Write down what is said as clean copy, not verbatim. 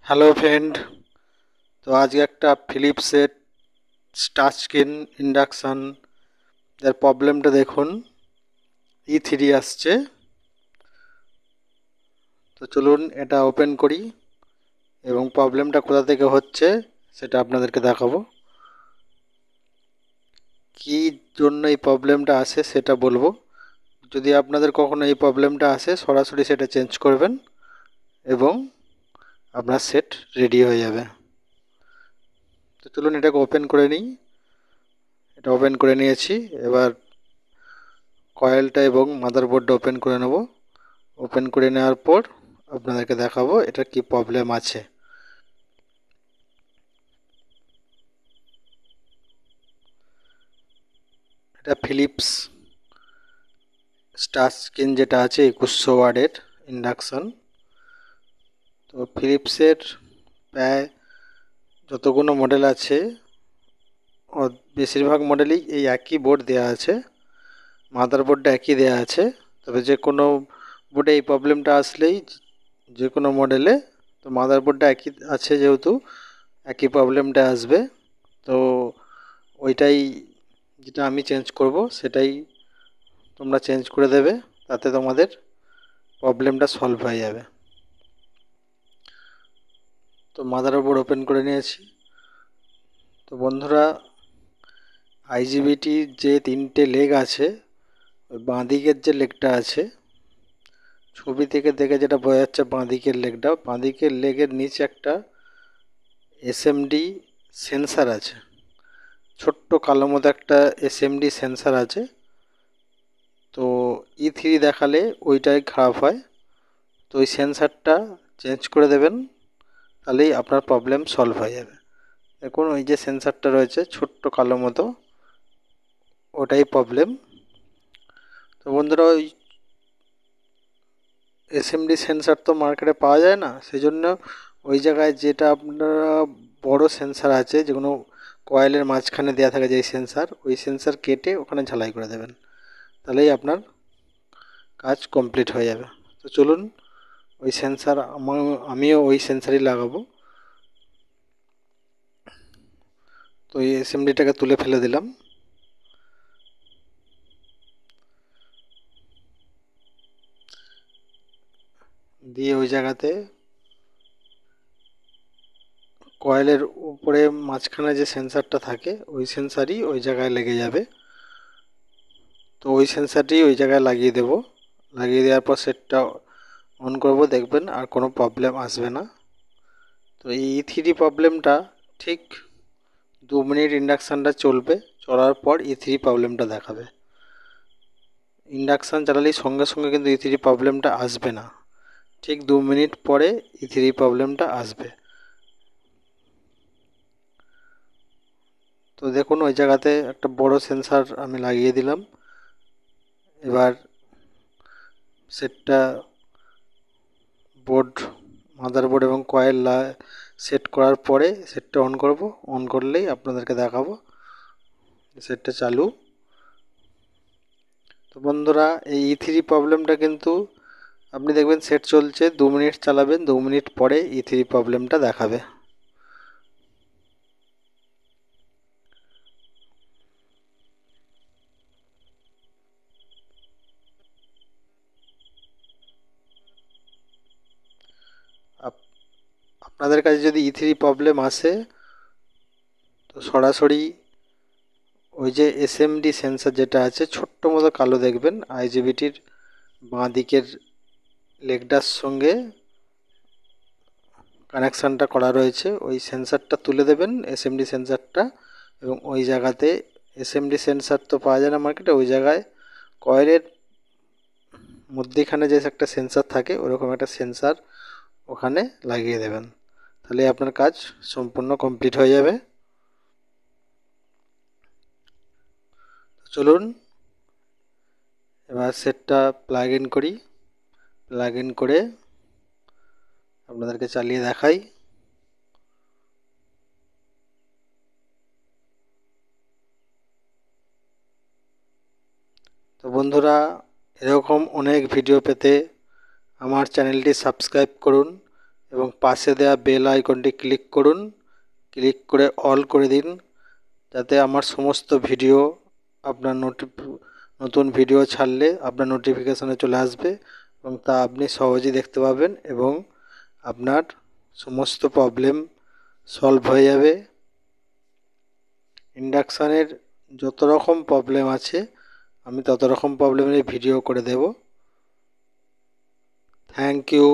Hello friend, তো আজকে একটা ফিলিপসের টাচ স্ক্রিন ইন্ডাকশান এর প্রবলেমটা দেখুন। E3 আসছে। তো চলুন এটা ওপেন করি এবং প্রবলেমটা কোথা থেকে হচ্ছে সেটা আপনাদেরকে দেখাবো। কী জন্য এই প্রবলেমটা আসে সেটা বলবো। যদি আপনাদের কখনো এই প্রবলেমটা আসে সরাসরি সেটা চেঞ্জ করবেন এবং আপনার সেট রেডি হয়ে যাবে। তো চলুন এটাকে ওপেন করে নিই। এটা ওপেন করে নিয়েছি। এবার কয়েলটা এবং মাদারবোর্ডটা ওপেন করে নেব। ওপেন করে নেওয়ার পর আপনাদেরকে দেখাবো এটা কি প্রবলেম আছে। এটা ফিলিপস টাচ স্ক্রিন যেটা আছে 2100 ওয়াটের ইন্ডাকশন। তো ফিলিপসের প্রায় যতগুলো মডেল আছে বেশিরভাগ মডেলই এই একই বোর্ড দেওয়া আছে, মাদারবোর্ডটা একই দেওয়া আছে। তবে যে কোনো বোর্ডে এই প্রবলেমটা আসলেই যে কোনো মডেলে তো মাদারবোর্ডটা একই আছে যেহেতু একই প্রবলেমটা আসবে। তো ওইটাই যেটা আমি চেঞ্জ করব সেটাই তোমরা চেঞ্জ করে দেবে, তাতে তোমাদের প্রবলেমটা সলভ হয়ে যাবে। তো মাদারবোর্ড ওপেন করে নিয়েছি। তো বন্ধুরা, আইজিবিটির যে তিনটে লেগ আছে, ওই বাঁ দিকের যে লেগটা আছে, ছবি থেকে দেখে যেটা বোঝা যাচ্ছে বাঁ দিকের লেগটা, বাঁ দিকের লেগের নিচে একটা এসএমডি সেন্সার আছে, ছোট্ট কালো মতো একটা এসএমডি সেন্সার আছে। তো E3 দেখালে ওইটাই খারাপ হয়। তো ওই সেন্সারটা চেঞ্জ করে দেবেন, তাহলেই আপনার প্রবলেম সলভ হয়ে যাবে। দেখুন ওই যে সেন্সারটা রয়েছে ছোট্ট কালো মতো, ওটাই প্রবলেম। তো বন্ধুরা, ওই এসএমডি সেন্সার তো মার্কেটে পাওয়া যায় না, সেই জন্য ওই জায়গায় যেটা আপনারা বড় সেন্সার আছে, যেগুলো কয়েলের মাঝখানে দেওয়া থাকে যেই সেন্সার, ওই সেন্সার কেটে ওখানে ঝালাই করে দেবেন, তাহলেই আপনার কাজ কমপ্লিট হয়ে যাবে। তো চলুন ওই সেন্সার আমিও ওই সেন্সারই লাগাবো। তো এই এসএমডিটাকে তুলে ফেলে দিলাম। দিয়ে ওই জায়গাতে কয়েলের উপরে মাঝখানে যে সেন্সারটা থাকে ওই সেন্সারই ওই জায়গায় লেগে যাবে। তো ওই সেন্সারটি ওই জায়গায় লাগিয়ে দেব। লাগিয়ে দেওয়ার পর সেটটা অন করব, দেখবেন আর কোনো প্রবলেম আসবে না। তো এই E3 প্রবলেমটা ঠিক 2 মিনিট ইন্ডাকশানটা চলবে, চলার পর E3 প্রবলেমটা দেখাবে। ইন্ডাকশান চালালেই সঙ্গে সঙ্গে কিন্তু E3 প্রবলেমটা আসবে না, ঠিক 2 মিনিট পরে E3 প্রবলেমটা আসবে। তো দেখুন ওই জায়গাতে একটা বড় সেন্সার আমি লাগিয়ে দিলাম। এবার সেটটা মাদারবোর্ড এবং কয়েল সেট করার পরে সেটটা অন করব। অন করলেই আপনাদেরকে দেখাবো সেটটা চালু। তো বন্ধুরা, এই E3 প্রবলেমটা কিন্তু আপনি দেখবেন সেট চলছে, 2 মিনিট চালাবেন, 2 মিনিট পরে E3 প্রবলেমটা দেখাবে। আপনাদের কাছে যদি E3 প্রবলেম আসে তো সরাসরি ওই যে এসএমডি সেন্সার যেটা আছে ছোট্ট মতো কালো দেখবেন আইজিবিটির বাঁ দিকের লেগটার সঙ্গে কানেকশানটা করা রয়েছে, ওই সেন্সারটা তুলে দেবেন এসএমডি সেন্সারটা, এবং ওই জায়গাতে এসএমডি সেন্সার তো পাওয়া যায় না মার্কেটে, ওই জায়গায় কয়েলের মধ্যেখানে যে একটা সেন্সার থাকে ওরকম একটা সেন্সার ওখানে লাগিয়ে দেবেন, তাহলে আপনার কাজ সম্পূর্ণ কমপ্লিট হয়ে যাবে। চলুন এবার সেটটা প্লাগ ইন করি। প্লাগ ইন করে আপনাদেরকে চালিয়ে দেখাই। তো বন্ধুরা, এরকম অনেক ভিডিও পেতে আমার চ্যানেলটি সাবস্ক্রাইব করুন এবং পাশে দেওয়া বেল আইকনটি ক্লিক করুন, ক্লিক করে অল করে দিন, যাতে আমার সমস্ত ভিডিও আপনার নতুন ভিডিও ছাড়লে আপনার নোটিফিকেশনে চলে আসবে এবং তা আপনি সহজেই দেখতে পাবেন এবং আপনার সমস্ত প্রবলেম সলভ হয়ে যাবে। ইন্ডাকশানের যত রকম প্রবলেম আছে আমি তত রকম প্রবলেমের ভিডিও করে দেব। Thank you.